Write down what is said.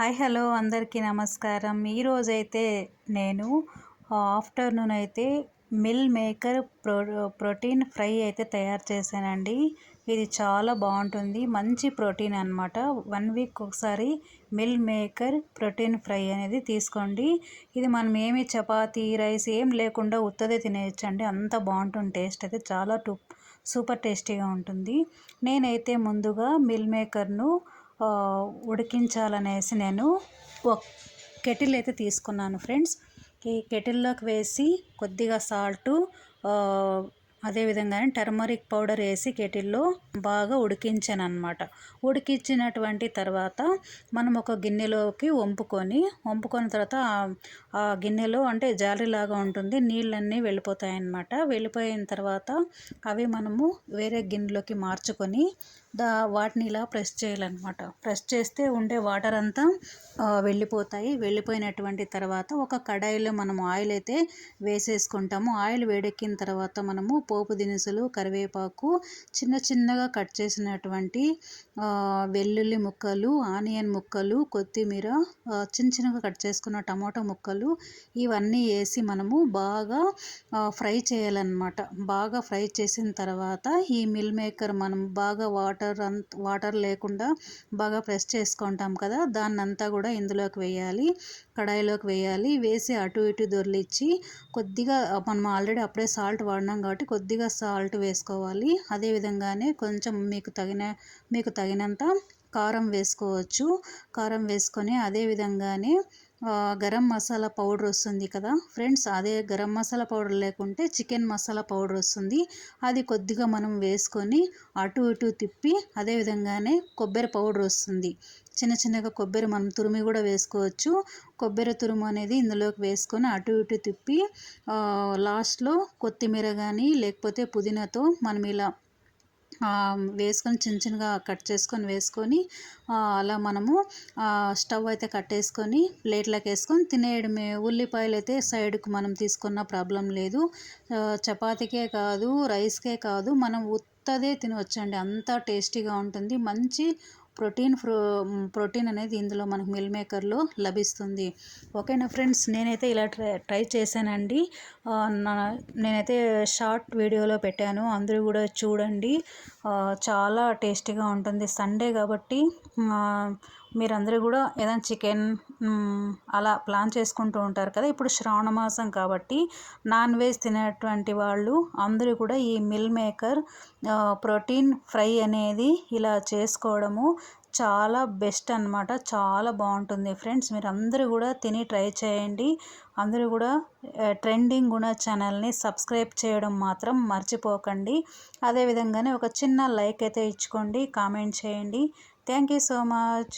Hi hello అందరికీ నమస్కారం. ఈరోజైతే నేను ఆఫ్టర్నూన్ అయితే మిల్ మేకర్ ప్రోటీన్ ఫ్రై అయితే తయారు చేశానండి. ఇది చాలా బాగుంటుంది, మంచి ప్రోటీన్ అనమాట. 1 వీక్ ఒకసారి మిల్ మేకర్ ప్రోటీన్ ఫ్రై అనేది తీసుకోండి. ఇది మనం ఏమి చపాతీ రైస్ ఏం లేకుండా ఉత్తదే తినేయచ్చండి, అంత బాగుంటుంది. టేస్ట్ అయితే చాలా సూపర్ టేస్టీగా ఉంటుంది. నేనైతే ముందుగా మిల్ మేకర్ను ఉడికించాలనేసి నేను ఒక కెటిల్ అయితే తీసుకున్నాను ఫ్రెండ్స్. ఈ కెటిల్లోకి వేసి కొద్దిగా సాల్టు, అదేవిధంగానే టర్మరిక్ పౌడర్ వేసి కెటిల్లో బాగా ఉడికించాను అనమాట. ఉడికించినటువంటి తర్వాత మనం ఒక గిన్నెలోకి వంపుకొని తర్వాత ఆ గిన్నెలో అంటే జాలీలాగా ఉంటుంది, నీళ్ళన్నీ వెళ్ళిపోతాయి అన్నమాట. వెళ్ళిపోయిన తర్వాత అవి మనము వేరే గిన్నెలోకి మార్చుకొని వాటిని ఇలా ప్రెస్ చేయాలన్నమాట. ప్రెస్ చేస్తే ఉండే వాటర్ అంతా వెళ్ళిపోతాయి. వెళ్ళిపోయినటువంటి తర్వాత ఒక కడాయిలో మనం ఆయిల్ అయితే వేసేసుకుంటాము. ఆయిల్ వేడెక్కిన తర్వాత మనము పోపు దినుసులు, కరివేపాకు, చిన్న చిన్నగా కట్ చేసినటువంటి వెల్లుల్లి ముక్కలు, ఆనియన్ ముక్కలు, కొత్తిమీర, చిన్న చిన్నగా కట్ చేసుకున్న టమాటో ముక్కలు, ఇవన్నీ వేసి మనము బాగా ఫ్రై చేయాలన్నమాట. బాగా ఫ్రై చేసిన తర్వాత ఈ మిల్ మేకర్ మనం బాగా వాటర్ లేకుండా బాగా ప్రెస్ చేసుకుంటాం కదా, దాన్నంతా కూడా ఇందులోకి వేయాలి, కడాయిలోకి వేయాలి. వేసి అటు ఇటు దొర్లిచ్చి కొద్దిగా మనం ఆల్రెడీ అప్పుడే సాల్ట్ వాడినాం కాబట్టి కొద్దిగా సాల్ట్ వేసుకోవాలి. అదేవిధంగానే కొంచెం మీకు తగినంత కారం వేసుకోవచ్చు. కారం వేసుకొని అదేవిధంగానే గరం మసాలా పౌడర్ వస్తుంది కదా ఫ్రెండ్స్, అదే గరం మసాలా పౌడర్ లేకుంటే చికెన్ మసాలా పౌడర్ వస్తుంది, అది కొద్దిగా మనం వేసుకొని అటు ఇటు తిప్పి, అదేవిధంగానే కొబ్బరి పౌడర్ వస్తుంది, చిన్న చిన్నగా కొబ్బరి మనం తురిమి కూడా వేసుకోవచ్చు. కొబ్బరి తురుము అనేది ఇందులోకి వేసుకొని అటు ఇటు తిప్పి లాస్ట్లో కొత్తిమీర కానీ లేకపోతే పుదీనాతో మనం ఇలా వేసుకొని చిన్న చిన్నగా కట్ చేసుకొని వేసుకొని అలా మనము స్టవ్ అయితే కట్టేసుకొని ప్లేట్లోకి వేసుకొని తినేయడమే. ఉల్లిపాయలు అయితే సైడ్కు మనం తీసుకున్న ప్రాబ్లం లేదు. చపాతీకే కాదు, రైస్కే కాదు, మనం ఉత్తదే తినవచ్చండి, అంత టేస్టీగా ఉంటుంది. మంచి ప్రోటీన్ అనేది ఇందులో మనకు మిల్ మేకర్లో లభిస్తుంది. ఓకేనా ఫ్రెండ్స్, నేనైతే ఇలా ట్రై చేశానండి. నేనైతే షార్ట్ వీడియోలో పెట్టాను, అందరూ కూడా చూడండి. చాలా టేస్టీగా ఉంటుంది. సండే కాబట్టి మీరందరూ కూడా ఏదైనా చికెన్ అలా ప్లాన్ చేసుకుంటూ ఉంటారు కదా. ఇప్పుడు శ్రావణ మాసం కాబట్టి నాన్ వెజ్ తినేటువంటి వాళ్ళు అందరూ కూడా ఈ మిల్ మేకర్ ప్రోటీన్ ఫ్రై అనేది ఇలా చేసుకోవడము చాలా బెస్ట్ అన్నమాట. చాలా బాగుంటుంది ఫ్రెండ్స్, మీరు అందరూ కూడా తిని ట్రై చేయండి. అందరూ కూడా ట్రెండింగ్ గుణ ఛానల్ని సబ్స్క్రైబ్ చేయడం మాత్రం మర్చిపోకండి. అదేవిధంగానే ఒక చిన్న లైక్ అయితే ఇచ్చుకోండి, కామెంట్ చేయండి. Thank you so much.